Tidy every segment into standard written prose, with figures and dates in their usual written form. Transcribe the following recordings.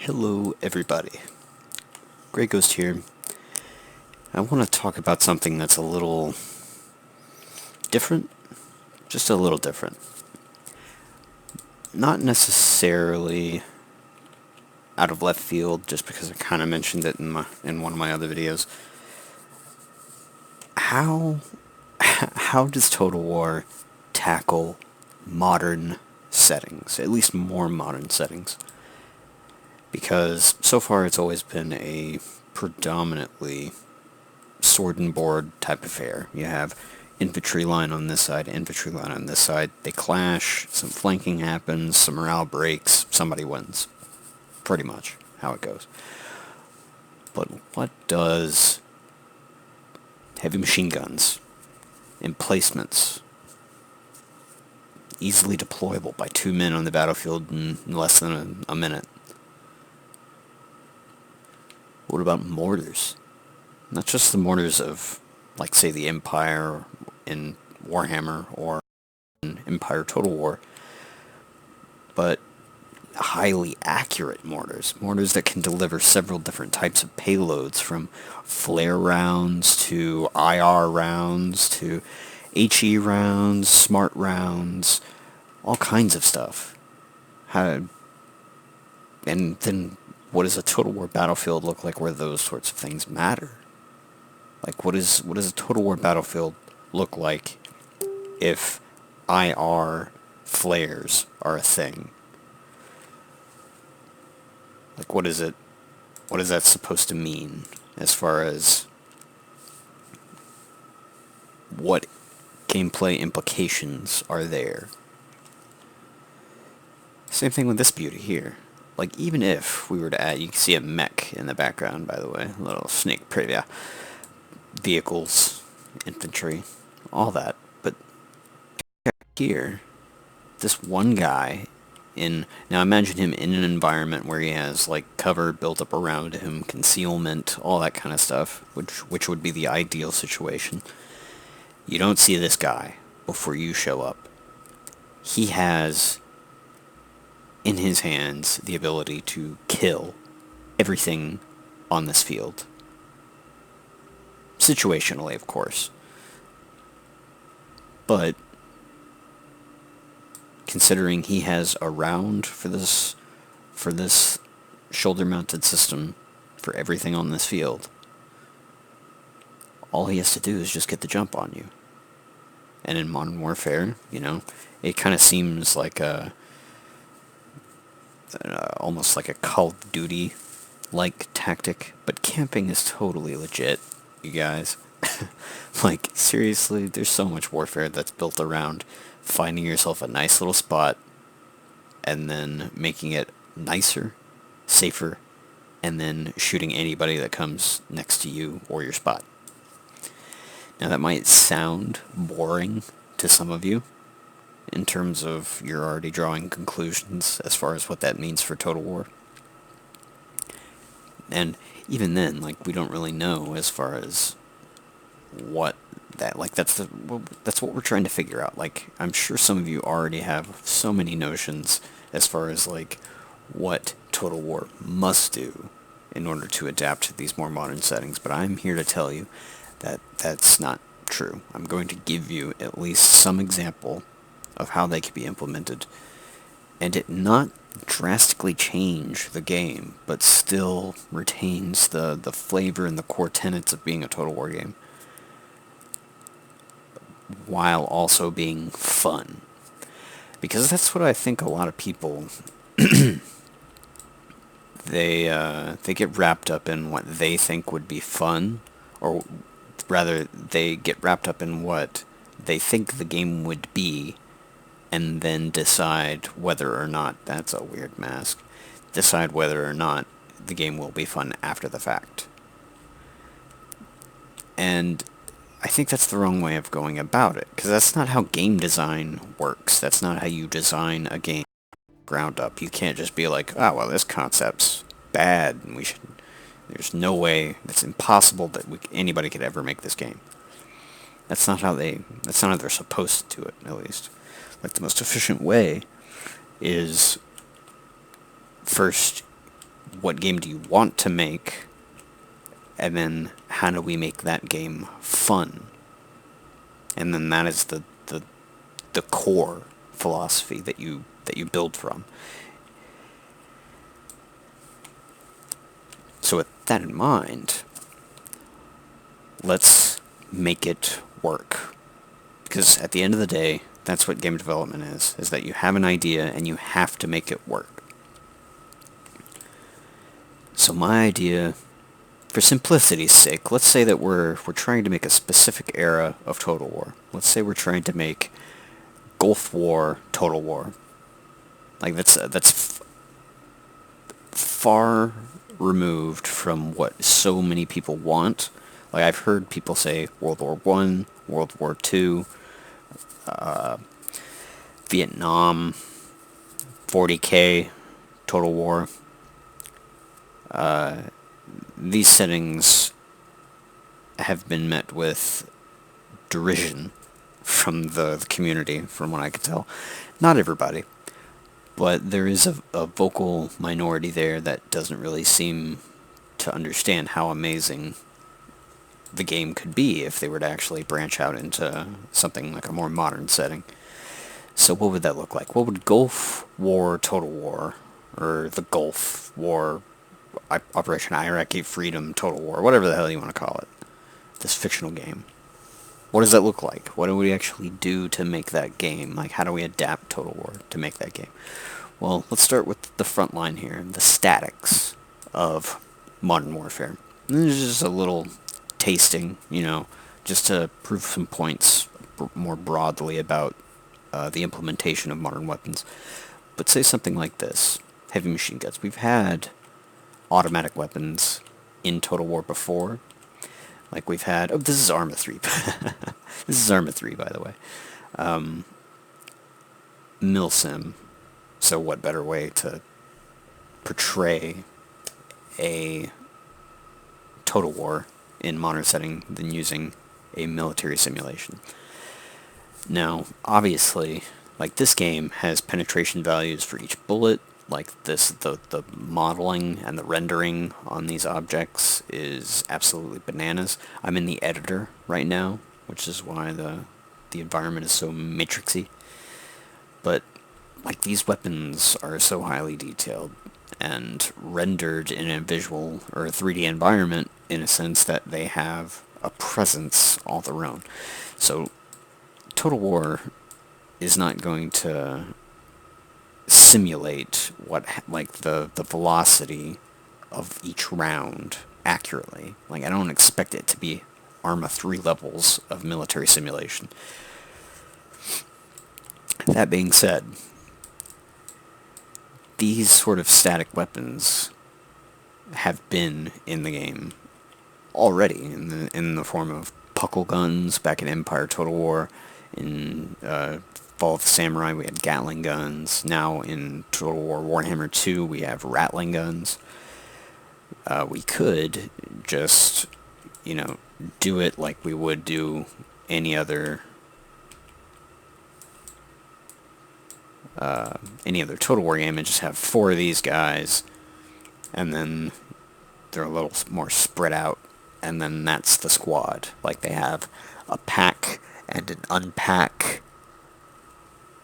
Hello everybody, Grey Ghost here. I want to talk about something that's a little different, just a little different. Not necessarily out of left field, just because I kind of mentioned it in one of my other videos. How does Total War tackle modern settings, at least more modern settings? Because so far it's always been a predominantly sword and board type affair. You have infantry line on this side, infantry line on this side. They clash, some flanking happens, some morale breaks, somebody wins. Pretty much how it goes. But what does heavy machine guns, emplacements, easily deployable by 2 men on the battlefield in less than a minute? What about mortars? Not just the mortars of, like, say, the Empire in Warhammer or in Empire Total War, but highly accurate mortars. Mortars that can deliver several different types of payloads, from flare rounds to IR rounds to HE rounds, smart rounds, all kinds of stuff. And then what does a Total War battlefield look like where those sorts of things matter? Like, what does a Total War battlefield look like if IR flares are a thing? Like, what is that supposed to mean as far as what gameplay implications are there? Same thing with this beauty here. Like, even if we were to add, you can see a mech in the background, by the way, a little sneak preview. Vehicles, infantry, all that. But here, this one guy now imagine him in an environment where he has, like, cover built up around him, concealment, all that kind of stuff, which would be the ideal situation. You don't see this guy before you show up. He has in his hands the ability to kill everything on this field. Situationally, of course. But considering he has a round for this shoulder-mounted system for everything on this field, all he has to do is just get the jump on you. And in Modern Warfare, it kind of seems like almost like a Call of Duty-like tactic, but camping is totally legit, you guys. Like, seriously, there's so much warfare that's built around finding yourself a nice little spot and then making it nicer, safer, and then shooting anybody that comes next to you or your spot. Now, that might sound boring to some of you, in terms of you're already drawing conclusions as far as what that means for Total War. And even then, like, we don't really know as far as what that, like, that's what we're trying to figure out. Like, I'm sure some of you already have so many notions as far as, like, what Total War must do in order to adapt to these more modern settings, but I'm here to tell you that that's not true. I'm going to give you at least some example of how they could be implemented, and it not drastically change the game, but still retains the flavor and the core tenets of being a Total War game, while also being fun. Because that's what I think a lot of people they get wrapped up in what they think would be fun, or rather, they get wrapped up in what they think the game would be, and then decide whether or not, that's a weird mask, decide whether or not the game will be fun after the fact. And I think that's the wrong way of going about it, because that's not how game design works. That's not how you design a game ground up. You can't just be like, oh, well, this concept's bad, and there's no way, it's impossible that anybody could ever make this game. That's not how they're supposed to do it, at least. Like, the most efficient way is, first, what game do you want to make, and then how do we make that game fun? And then that is the core philosophy that you build from. So with that in mind, let's make it work. Because at the end of the day, that's what game development is that you have an idea and you have to make it work. So my idea, for simplicity's sake, let's say that we're trying to make a specific era of Total War. Let's say we're trying to make Gulf War Total War. Like that's far removed from what so many people want. Like I've heard people say World War One, World War Two, Vietnam, 40K, Total War. These settings have been met with derision from the community, from what I could tell. Not everybody, but there is a vocal minority there that doesn't really seem to understand how amazing the game could be if they were to actually branch out into something like a more modern setting. So what would that look like? What would Gulf War Total War, or the Gulf War Operation Iraqi Freedom Total War, whatever the hell you want to call it, this fictional game, what does that look like? What do we actually do to make that game? Like, how do we adapt Total War to make that game? Well, let's start with the front line here, the statics of Modern Warfare. And this is just a little tasting, just to prove some points more broadly about the implementation of modern weapons. But say something like this. Heavy machine guns. We've had automatic weapons in Total War before. Like we've had... Oh, this is Arma 3. This is Arma 3, by the way. Milsim. So what better way to portray a Total War in modern setting than using a military simulation? Now, obviously, like this game has penetration values for each bullet. Like this, the modeling and the rendering on these objects is absolutely bananas. I'm in the editor right now, which is why the environment is so matrixy. But like these weapons are so highly detailed and rendered in a visual or a 3D environment in a sense that they have a presence all their own. So Total War is not going to simulate the velocity of each round accurately. Like I don't expect it to be Arma 3 levels of military simulation. That being said, these sort of static weapons have been in the game already in the form of puckle guns back in Empire Total War. In Fall of the Samurai we had Gatling guns. Now in Total War Warhammer 2 we have Rattling guns. We could just, do it like we would do any other Total War game and just have 4 of these guys, and then they're a little more spread out, and then that's the squad. Like they have a pack and an unpack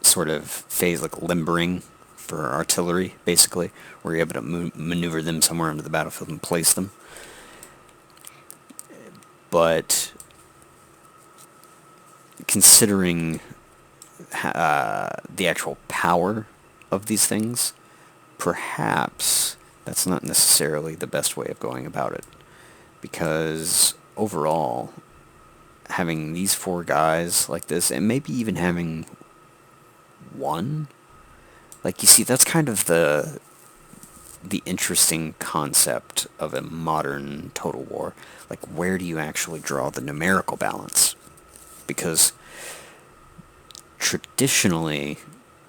sort of phase, like limbering for artillery, basically, where you're able to maneuver them somewhere into the battlefield and place them. But considering the actual power of these things, perhaps that's not necessarily the best way of going about it. Because overall, having these 4 guys like this, and maybe even having one, like you see, that's kind of the interesting concept of a modern Total War. Like, where do you actually draw the numerical balance? Because traditionally,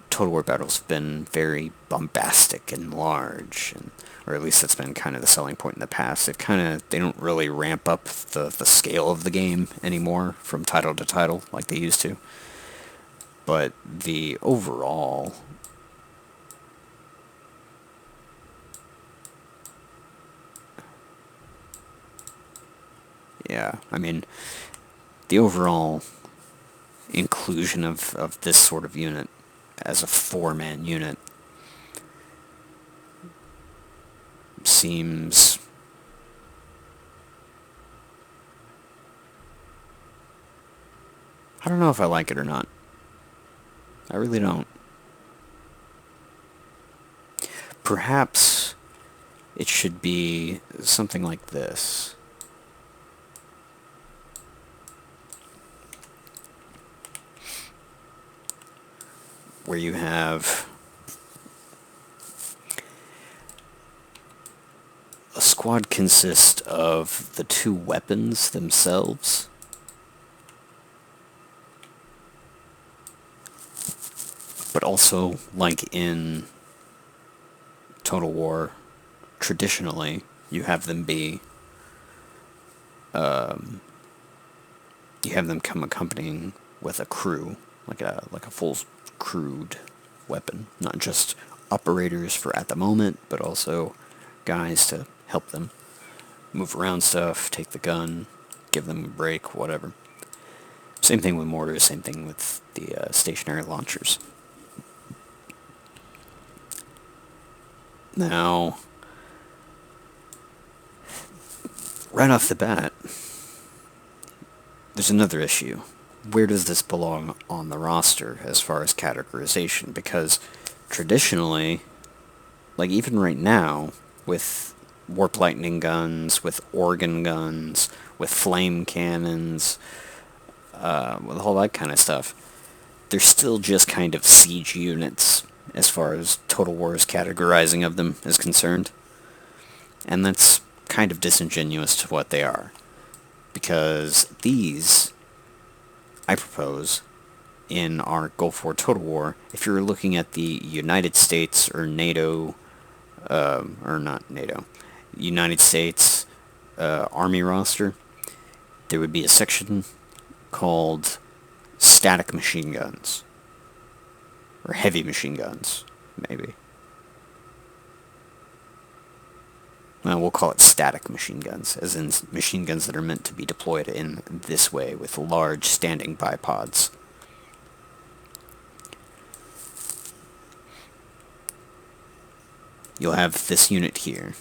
Total War battles have been very bombastic and large, or at least that's been kind of the selling point in the past. They don't really ramp up the scale of the game anymore from title to title like they used to. But the overall Yeah, I mean, the overall inclusion of this sort of unit as a four-man unit seems... I don't know if I like it or not. I really don't. Perhaps it should be something like this. Where you have a squad consists of the two weapons themselves, but also, like in Total War, traditionally, you have them be, you have them come accompanying with a crew, like a full crewed weapon, not just operators for at the moment, but also guys to help them move around stuff, take the gun, give them a break, whatever. Same thing with mortars, same thing with the stationary launchers. Now, right off the bat, there's another issue. Where does this belong on the roster as far as categorization? Because traditionally, like even right now, with warp lightning guns, with organ guns, with flame cannons, with all that kind of stuff, they're still just kind of siege units as far as Total War's categorizing of them is concerned. And that's kind of disingenuous to what they are. Because these, I propose, in our Gulf War Total War, if you're looking at the United States or NATO, or not NATO, United States Army roster, there would be a section called static machine guns. Or heavy machine guns, maybe. Well, we'll call it static machine guns, as in machine guns that are meant to be deployed in this way, with large standing bipods. You'll have this unit here.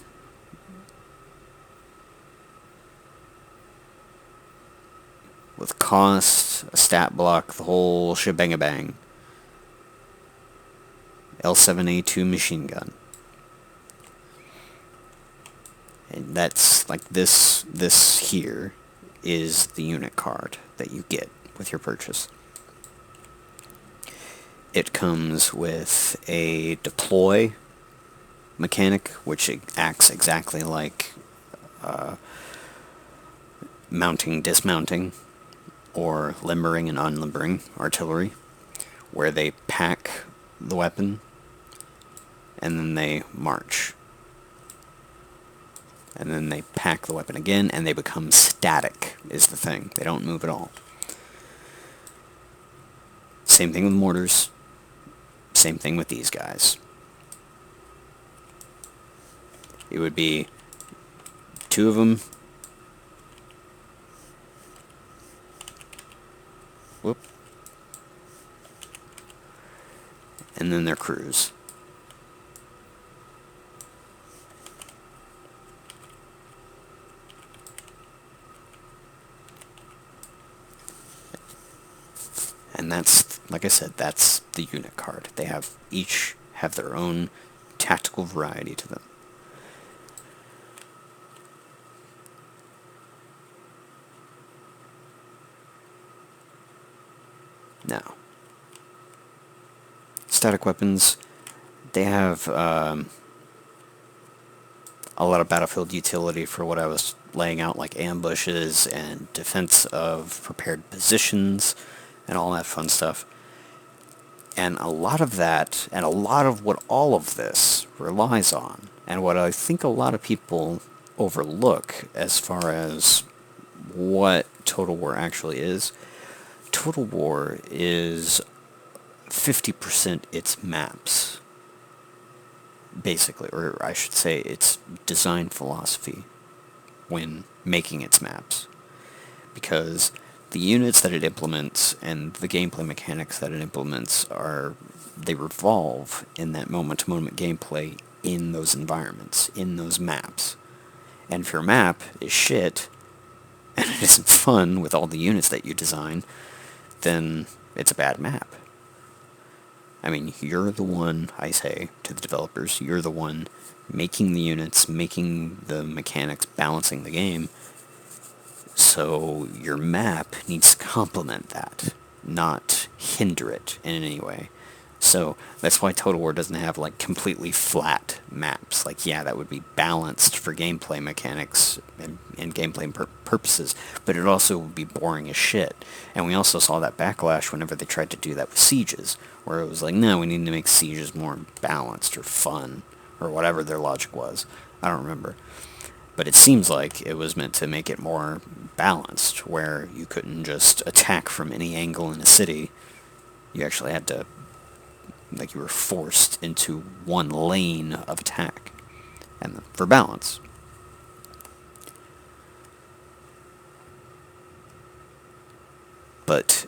With cost, a stat block, the whole shebang-a-bang. L7A2 machine gun. And that's like this here is the unit card that you get with your purchase. It comes with a deploy mechanic, which acts exactly like mounting, dismounting, or limbering and unlimbering artillery, where they pack the weapon and then they march. And then they pack the weapon again, and they become static, is the thing. They don't move at all. Same thing with mortars. Same thing with these guys. It would be two of them. Whoop. And then their crews. And that's, like I said, that's the unit card. They each have their own tactical variety to them. Now, static weapons, they have a lot of battlefield utility for what I was laying out, like ambushes and defense of prepared positions and all that fun stuff. And a lot of that, and a lot of what all of this relies on, and what I think a lot of people overlook as far as what Total War actually is, Total War is 50% its maps, basically, or I should say its design philosophy when making its maps. because the units that it implements and the gameplay mechanics that it implements they revolve in that moment-to-moment gameplay in those environments, in those maps. And if your map is shit, and it isn't fun with all the units that you design, then it's a bad map. I mean, you're the one, I say to the developers, you're the one making the units, making the mechanics, balancing the game, so your map needs to complement that, not hinder it in any way. So that's why Total War doesn't have like completely flat maps. Like, yeah, that would be balanced for gameplay mechanics and gameplay purposes, but it also would be boring as shit. And we also saw that backlash whenever they tried to do that with sieges, where it was like, no, we need to make sieges more balanced or fun, or whatever their logic was. I don't remember. But it seems like it was meant to make it more balanced, where you couldn't just attack from any angle in a city. You actually had to, like, you were forced into one lane of attack, and for balance. But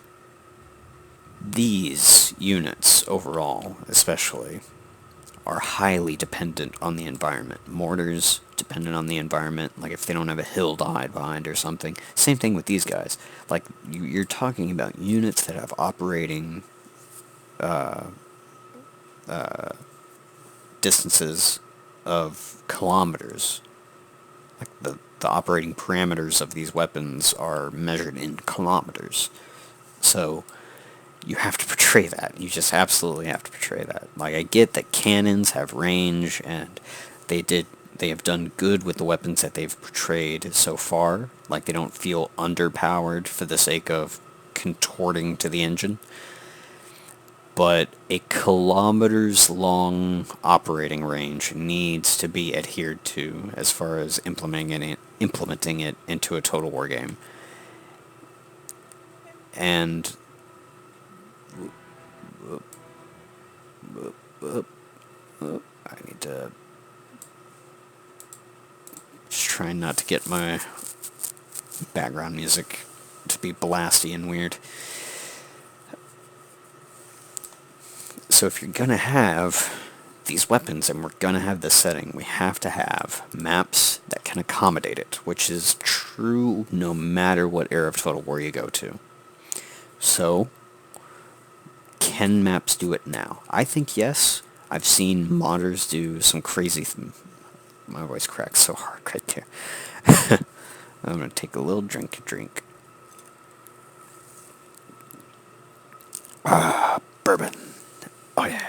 these units, overall, especially, are highly dependent on the environment. Mortars, dependent on the environment, like if they don't have a hill to hide behind or something. Same thing with these guys. Like, you're talking about units that have operating distances of kilometers. Like, the operating parameters of these weapons are measured in kilometers. So you have to portray that. You just absolutely have to portray that. Like, I get that cannons have range, and they have done good with the weapons that they've portrayed so far. Like, they don't feel underpowered for the sake of contorting to the engine. But a kilometers-long operating range needs to be adhered to as far as implementing it into a Total War game. And I need to just try not to get my background music to be blasty and weird. So if you're gonna have these weapons and we're gonna have this setting, we have to have maps that can accommodate it, which is true no matter what era of Total War you go to. So, can maps do it now? I think yes. I've seen modders do some crazy my voice cracks so hard right there. I'm gonna take a little drink. Bourbon. Oh yeah.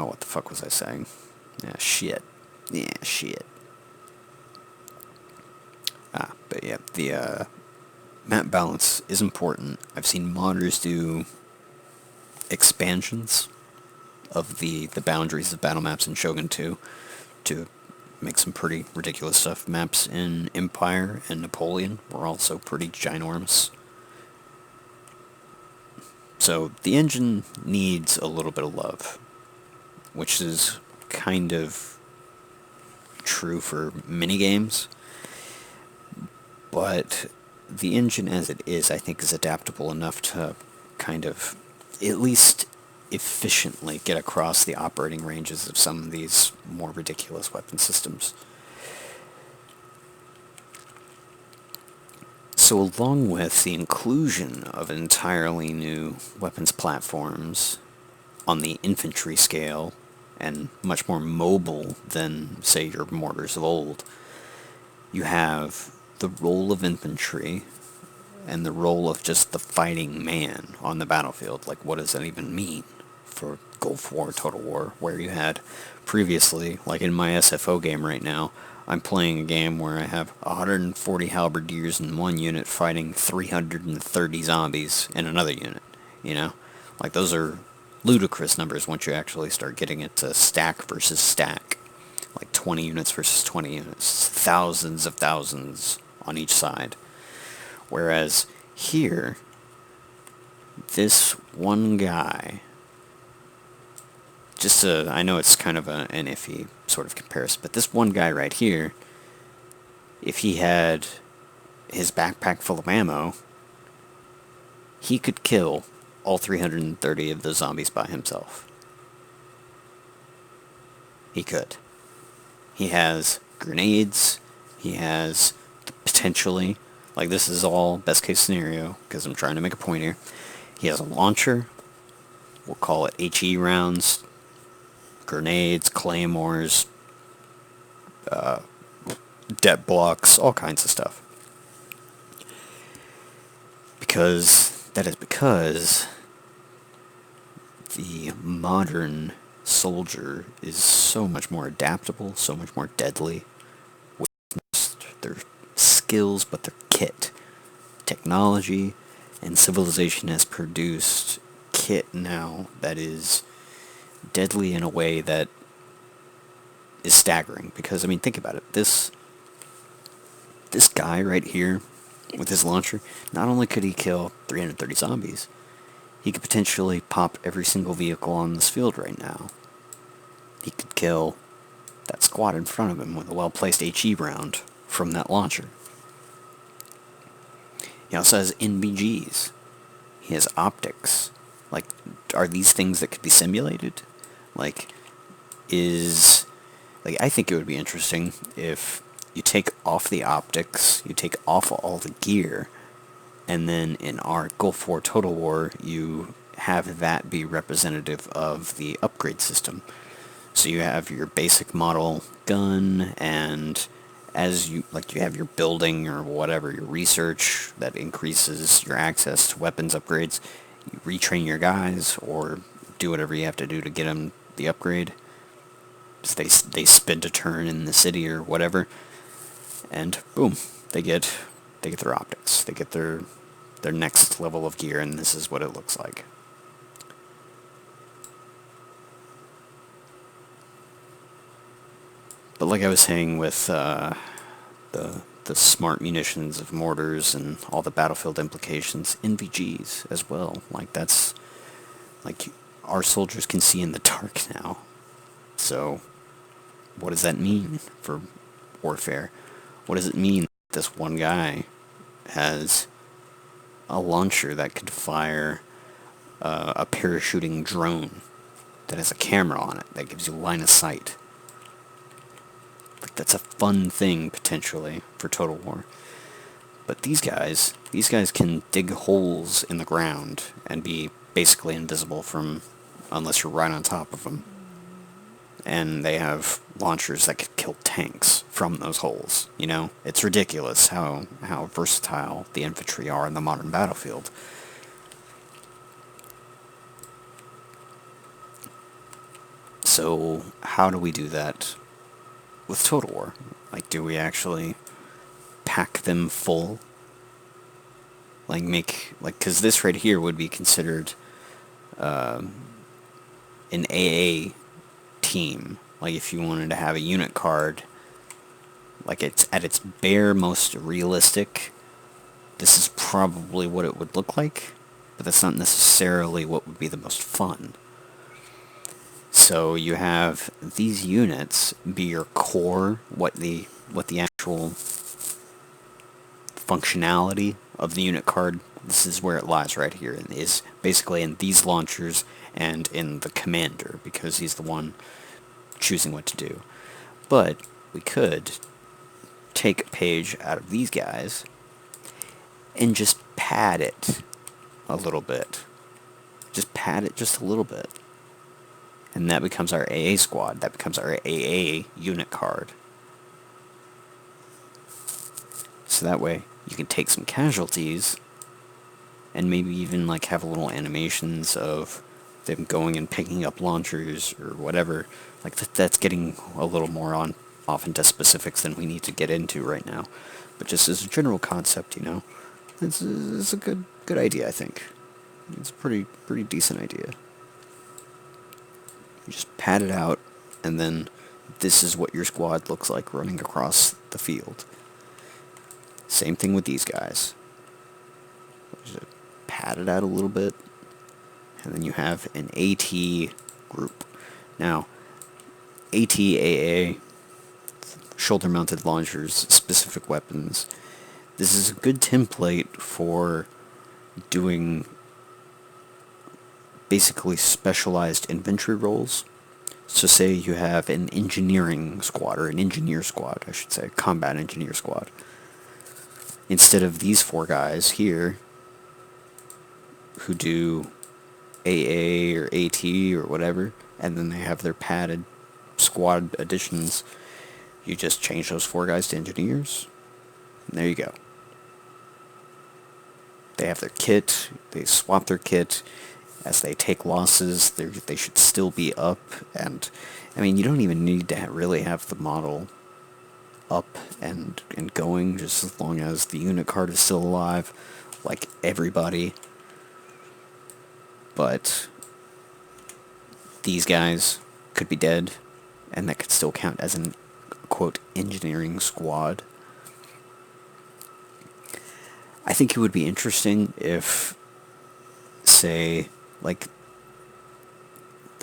What the fuck was I saying? Yeah, shit. But yeah, the map balance is important. I've seen modders do expansions of the boundaries of battle maps in Shogun 2 to make some pretty ridiculous stuff. Maps in Empire and Napoleon were also pretty ginormous. So the engine needs a little bit of love, which is kind of true for minigames. But the engine as it is, I think, is adaptable enough to kind of, at least efficiently, get across the operating ranges of some of these more ridiculous weapon systems. So along with the inclusion of entirely new weapons platforms on the infantry scale, and much more mobile than, say, your mortars of old, you have the role of infantry and the role of just the fighting man on the battlefield. Like, what does that even mean for Gulf War, Total War, where you had previously, like in my SFO game right now, I'm playing a game where I have 140 halberdiers in one unit fighting 330 zombies in another unit, you know? Like, those are ludicrous numbers once you actually start getting it to stack versus stack. Like 20 units versus 20 units. Thousands of thousands on each side. Whereas here, this one guy I know it's kind of an iffy sort of comparison, but this one guy right here, if he had his backpack full of ammo, he could kill all 330 of the zombies by himself. He could. He has grenades, he has potentially, like this is all best case scenario, because I'm trying to make a point here, he has a launcher, we'll call it HE rounds, grenades, claymores, debt blocks, all kinds of stuff. Because the modern soldier is so much more adaptable, so much more deadly with their skills, but their kit. Technology and civilization has produced kit now that is deadly in a way that is staggering. Because, I mean, think about it. This guy right here with his launcher, not only could he kill 330 zombies, he could potentially pop every single vehicle on this field right now. He could kill that squad in front of him with a well-placed HE round from that launcher. He also has NVGs. He has optics. Like, are these things that could be simulated? Like, I think it would be interesting if you take off the optics, you take off all the gear, and then in our Gulf War Total War, you have that be representative of the upgrade system. So you have your basic model gun, and as you have your building or whatever, your research that increases your access to weapons upgrades, you retrain your guys or do whatever you have to do to get them the upgrade. So they spend a turn in the city or whatever, and boom, they get their optics, they get their next level of gear, and this is what it looks like. But like I was saying with the smart munitions of mortars and all the battlefield implications, NVGs as well. Like that's like our soldiers can see in the dark now. So what does that mean for warfare? What does it mean that this one guy has a launcher that could fire a parachuting drone that has a camera on it that gives you line of sight? Like, that's a fun thing potentially for Total War. But these guys can dig holes in the ground and be basically invisible unless you're right on top of them. And they have launchers that could kill tanks from those holes. You know, it's ridiculous how versatile the infantry are in the modern battlefield. So how do we do that with Total War? Like, do we actually pack them full? Because this right here would be considered an AA team. Like, if you wanted to have a unit card, like it's at its bare most realistic, this is probably what it would look like, but that's not necessarily what would be the most fun. So you have these units be your core, what the actual functionality of the unit card. This is where it lies right here, and is basically in these launchers and in the commander, because he's the one choosing what to do. But we could take a page out of these guys and just pad it a little bit. Just pad it just a little bit. And that becomes our AA squad. That becomes our AA unit card. So that way you can take some casualties and maybe even like have little animations of them going and picking up launchers or whatever. Like that's getting a little more off into specifics than we need to get into right now. But just as a general concept, you know, it's a good idea, I think. It's a pretty decent idea. You just pad it out, and then this is what your squad looks like running across the field. Same thing with these guys. Just pad it out a little bit, and then you have an AT group. Now, ATAA, shoulder-mounted launchers, specific weapons. This is a good template for doing basically specialized infantry roles. So say you have an engineering squad, or an engineer squad, I should say, combat engineer squad. Instead of these four guys here, who do AA or AT or whatever, and then they have their padded squad additions, you just change those four guys to engineers, and there you go. They have their kit, they swap their kit. As they take losses, they should still be up, and I mean, you don't even need to really have the model up and going, just as long as the unit card is still alive, like everybody. But these guys could be dead, and that could still count as an, quote, engineering squad. I think it would be interesting if, say, like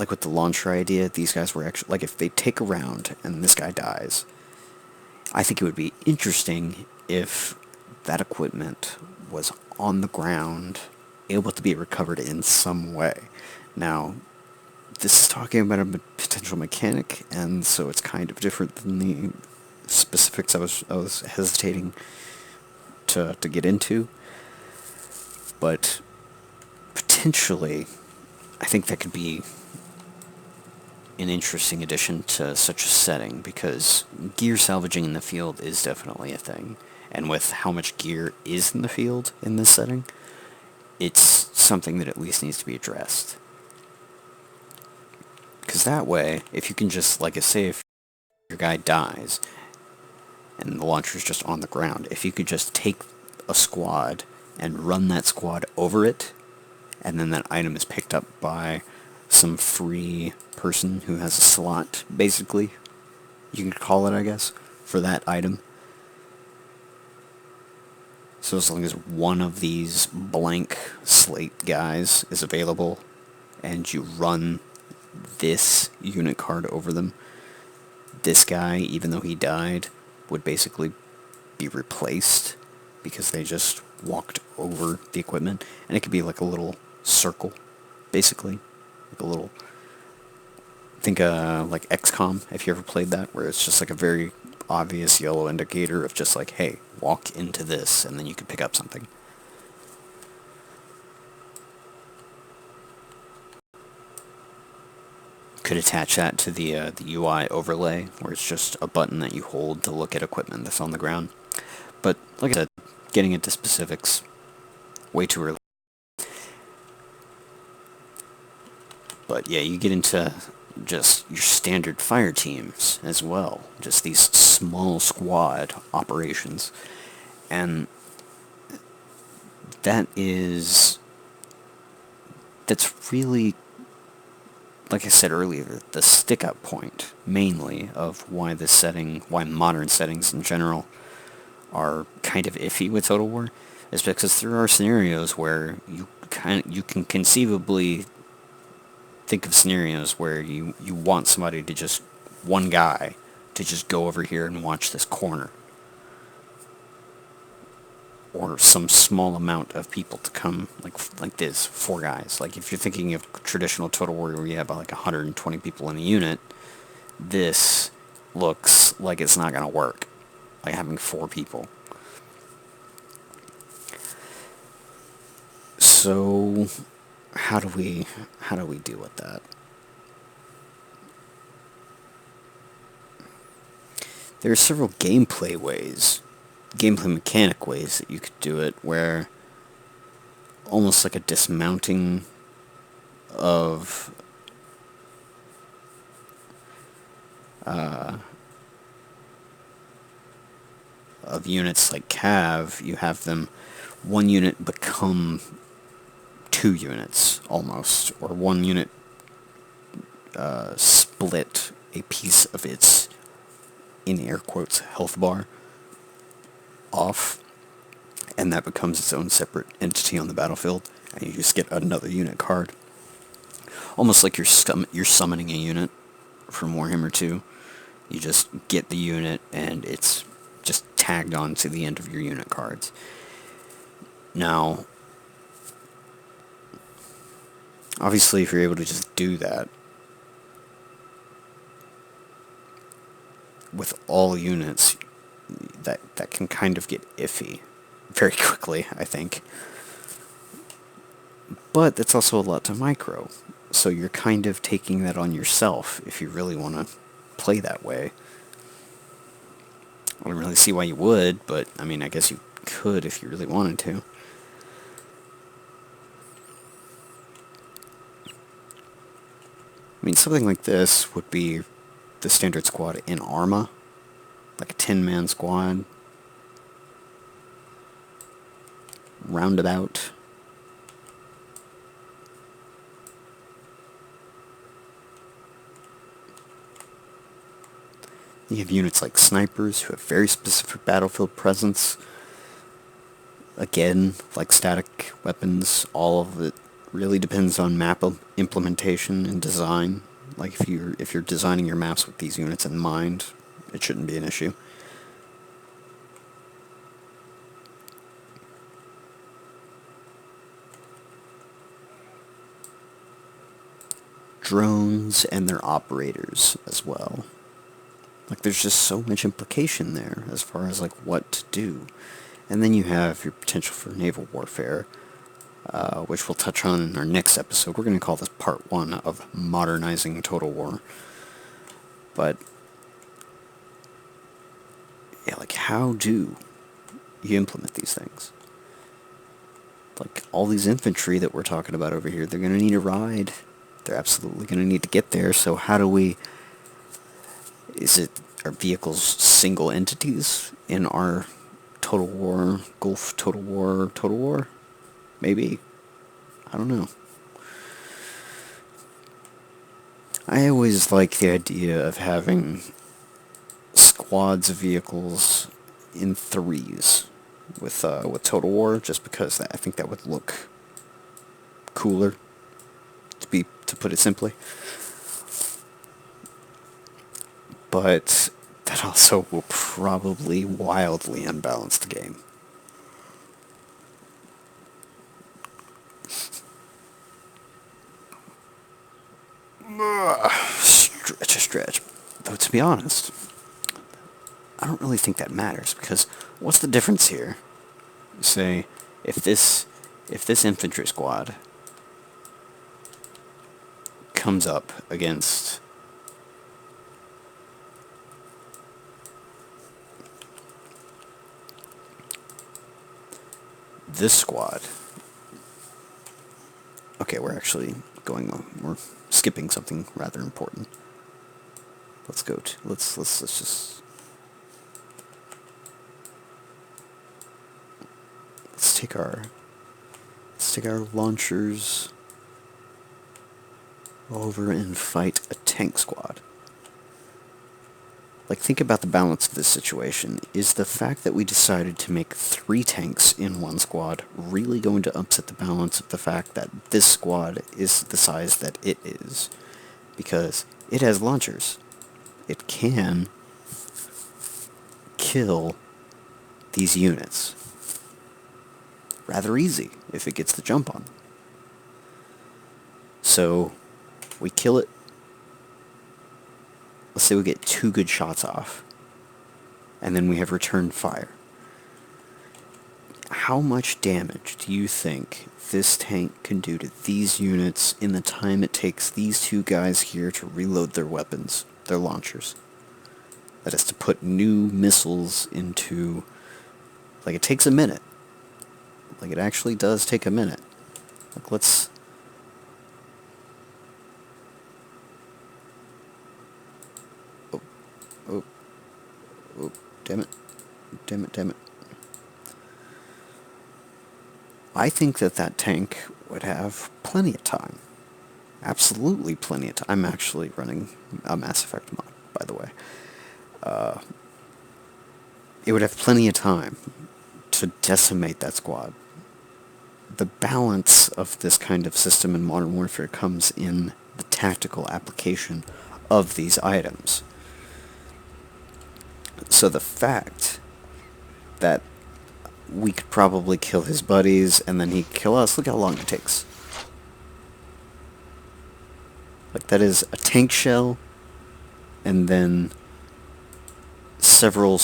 with the launcher idea, these guys were actually, like, if they take a round and this guy dies, I think it would be interesting if that equipment was on the ground, able to be recovered in some way. Now, this is talking about a potential mechanic, and so it's kind of different than the specifics I was hesitating to get into, but potentially, I think that could be an interesting addition to such a setting, because gear salvaging in the field is definitely a thing, and with how much gear is in the field in this setting, it's something that at least needs to be addressed. Because that way, if you can just, like I say, if your guy dies, and the launcher's just on the ground, if you could just take a squad and run that squad over it, and then that item is picked up by some free person who has a slot, basically, you can call it, I guess, for that item. So as long as one of these blank slate guys is available, and you run this unit card over them, this guy, even though he died, would basically be replaced because they just walked over the equipment. And it could be like a little circle, basically. Like a little... Think like XCOM, if you ever played that, where it's just like a very obvious yellow indicator of just like, hey, walk into this, and then you can pick up something. Could attach that to the UI overlay, where it's just a button that you hold to look at equipment that's on the ground. But like I said, getting into specifics, way too early. But yeah, you get into just your standard fire teams as well. Just these small squad operations. And that's really, like I said earlier, the stick-up point, mainly, of why this setting, why modern settings in general are kind of iffy with Total War, is because there are scenarios where you can conceivably think of scenarios where you want somebody to just, one guy, to just go over here and watch this corner. Or some small amount of people to come, like this, 4 guys. Like, if you're thinking of traditional Total War where you have like 120 people in a unit, this looks like it's not going to work. Like having 4 people. So, how do we deal with that? There are several gameplay mechanic ways that you could do it, where almost like a dismounting of units like Cav, you have them, one unit become 2 units, almost, or one unit split a piece of its, in air quotes, health bar off, and that becomes its own separate entity on the battlefield, and you just get another unit card. Almost like you're summoning a unit, from Warhammer 2. You just get the unit, and it's just tagged on to the end of your unit cards. Now, obviously, if you're able to just do that with all units, that can kind of get iffy very quickly, I think. But that's also a lot to micro, so you're kind of taking that on yourself if you really want to play that way. I don't really see why you would, but I mean, I guess you could if you really wanted to. I mean, something like this would be the standard squad in Arma, like a 10-man squad, roundabout. You have units like snipers who have very specific battlefield presence. Again, like static weapons, all of it really depends on map implementation and design. Like if you're designing your maps with these units in mind, it shouldn't be an issue. Drones and their operators as well. Like, there's just so much implication there as far as like what to do. And then you have your potential for naval warfare, which we'll touch on in our next episode. We're going to call this part 1 of modernizing Total War. But yeah, like, how do you implement these things? Like, all these infantry that we're talking about over here, they're going to need a ride. They're absolutely going to need to get there. So how do we... Are vehicles single entities in our Total War, Gulf Total War? Maybe. I don't know. I always like the idea of having squads of vehicles in threes with Total War, just because I think that would look cooler, to put it simply. But that also will probably wildly unbalance the game. Stretch. Though, to be honest, I don't really think that matters, because what's the difference here? Say, if this infantry squad comes up against this squad. Okay, we're skipping something rather important. Let's take our launchers over and fight a tank squad. Like, think about the balance of this situation. Is the fact that we decided to make 3 tanks in one squad really going to upset the balance of the fact that this squad is the size that it is? Because it has launchers. It can kill these units rather easy if it gets the jump on them. So, we kill it. Let's say we get 2 good shots off, and then we have return fire. How much damage do you think this tank can do to these units in the time it takes these 2 guys here to reload their weapons, their launchers? That is to put new missiles into... Like, it takes a minute. Like, it actually does take a minute. Like, let's... Oh, damn it. I think that tank would have plenty of time. Absolutely plenty of time. I'm actually running a Mass Effect mod, by the way. It would have plenty of time to decimate that squad. The balance of this kind of system in Modern Warfare comes in the tactical application of these items. So the fact that we could probably kill his buddies and then he'd kill us, look how long it takes. Like, that is a tank shell and then several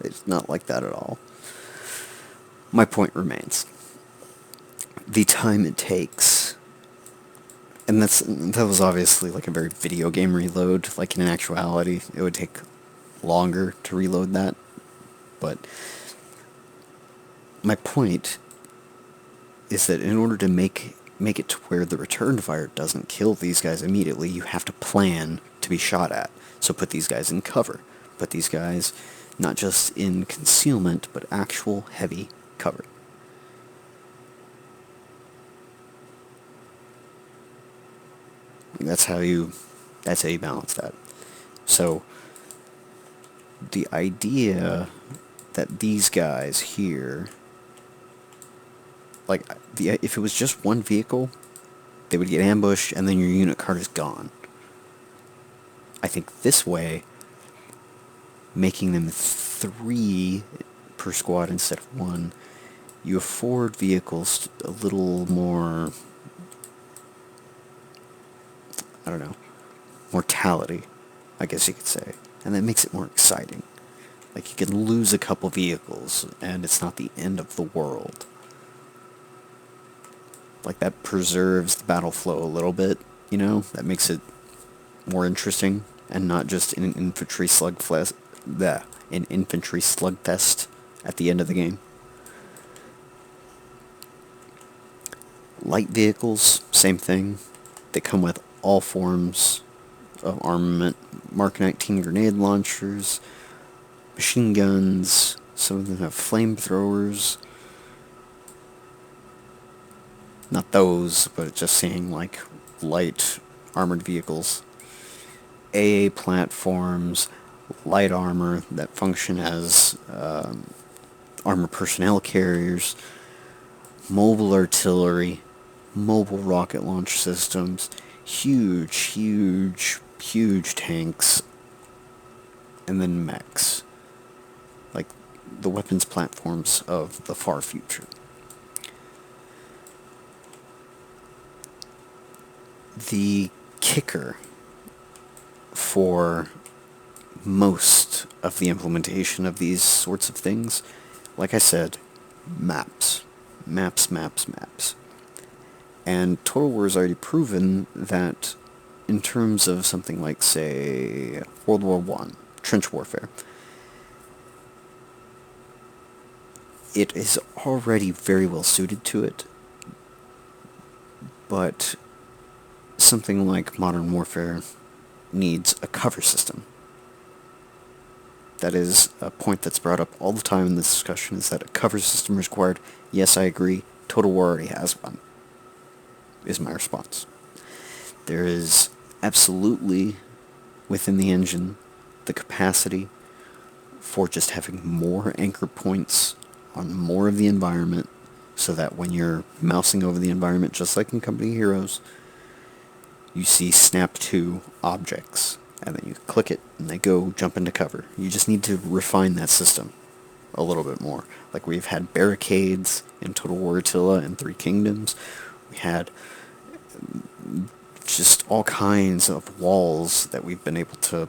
It's not like that at all. My point remains. The time it takes, and that was obviously like a very video game reload. Like, in actuality, it would take longer to reload that. But my point is that in order to make it to where the return fire doesn't kill these guys immediately, you have to plan to be shot at. So put these guys in cover. Put these guys not just in concealment, but actual heavy cover. That's how you balance that. So the idea that these guys here, like, if it was just one vehicle, they would get ambushed and then your unit card is gone. I think this way, making them 3 per squad instead of 1, you afford vehicles a little more, I don't know, mortality, I guess you could say. And that makes it more exciting. Like, you can lose a couple vehicles and it's not the end of the world. Like, that preserves the battle flow a little bit, you know? That makes it more interesting and not just an infantry slugfest at the end of the game. Light vehicles, same thing. They come with all forms of armament. Mark 19 grenade launchers, machine guns, some of them have flamethrowers. Not those, but just saying, like, light armored vehicles. AA platforms, light armor that function as armored personnel carriers, mobile artillery, mobile rocket launch systems, huge tanks, and then mechs. Like, the weapons platforms of the far future. The kicker for most of the implementation of these sorts of things, like I said, maps. Maps. And Total War has already proven that in terms of something like, say, World War I, trench warfare, it is already very well suited to it, but something like modern warfare needs a cover system. That is a point that's brought up all the time in this discussion, is that a cover system is required. Yes, I agree. Total War already has one, is my response. There is absolutely, within the engine, the capacity for just having more anchor points on more of the environment, so that when you're mousing over the environment, just like in Company Heroes, you see snap to objects, and then you click it, and they go jump into cover. You just need to refine that system a little bit more. Like, we've had barricades in Total War Attila and Three Kingdoms. We had just all kinds of walls that we've been able to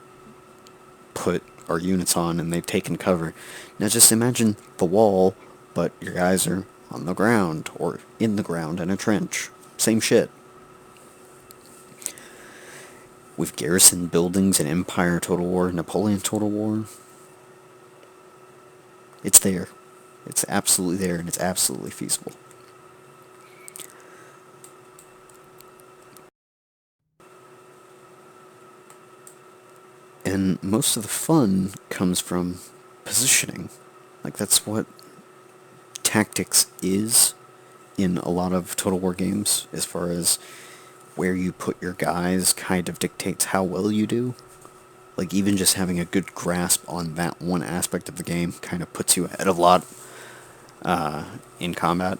put our units on, and they've taken cover. Now just imagine the wall, but your guys are on the ground, or in the ground in a trench. Same shit. With garrison buildings in Empire Total War, Napoleon Total War, it's there. It's absolutely there, and it's absolutely feasible. And most of the fun comes from positioning. Like, that's what tactics is in a lot of Total War games, as far as where you put your guys kind of dictates how well you do. Like, even just having a good grasp on that one aspect of the game kind of puts you ahead of a lot in combat.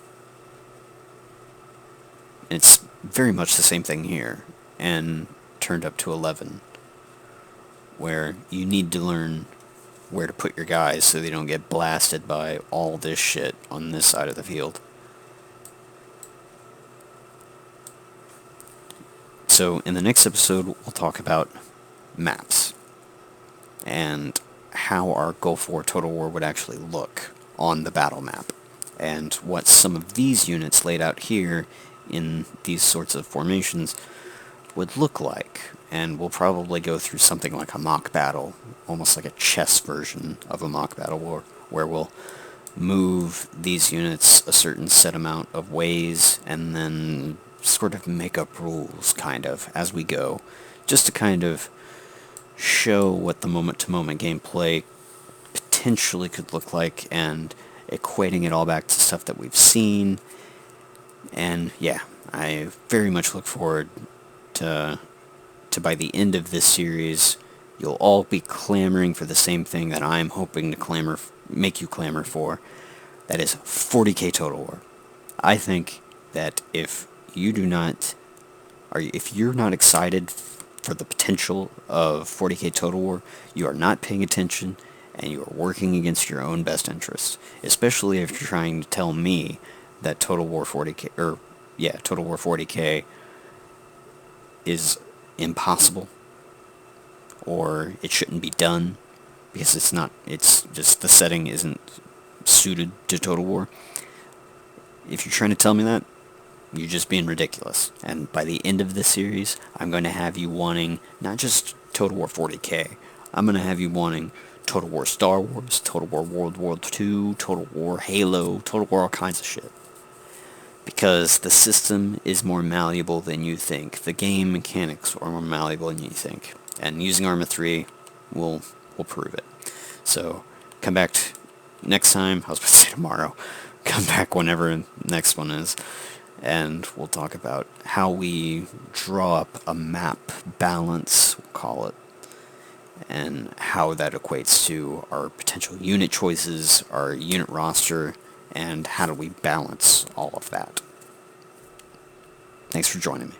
It's very much the same thing here, and turned up to 11, where you need to learn where to put your guys so they don't get blasted by all this shit on this side of the field. So in the next episode, we'll talk about maps and how our Gulf War Total War would actually look on the battle map, and what some of these units laid out here in these sorts of formations would look like. And we'll probably go through something like a mock battle, almost like a chess version of a mock battle war, where we'll move these units a certain set amount of ways and then sort of make up rules, kind of, as we go, just to kind of show what the moment-to-moment gameplay potentially could look like, and equating it all back to stuff that we've seen. And yeah, I very much look forward to by the end of this series, you'll all be clamoring for the same thing that I'm hoping to make you clamor for. That is 40k Total War. I think that if you're not excited for the potential of 40k Total War, you are not paying attention, and you are working against your own best interests. Especially if you're trying to tell me that Total War 40k is impossible, or it shouldn't be done because it's just the setting isn't suited to Total War. If you're trying to tell me that, you're just being ridiculous. And by the end of this series, I'm going to have you wanting not just Total War 40k, I'm going to have you wanting Total War Star Wars, Total War World War II, Total War Halo, Total War all kinds of shit. Because the system is more malleable than you think. The game mechanics are more malleable than you think. And using Arma 3 will prove it. So, come back next time. I was about to say tomorrow. Come back whenever the next one is. And we'll talk about how we draw up a map balance, we'll call it. And how that equates to our potential unit choices, our unit roster, and how do we balance all of that. Thanks for joining me.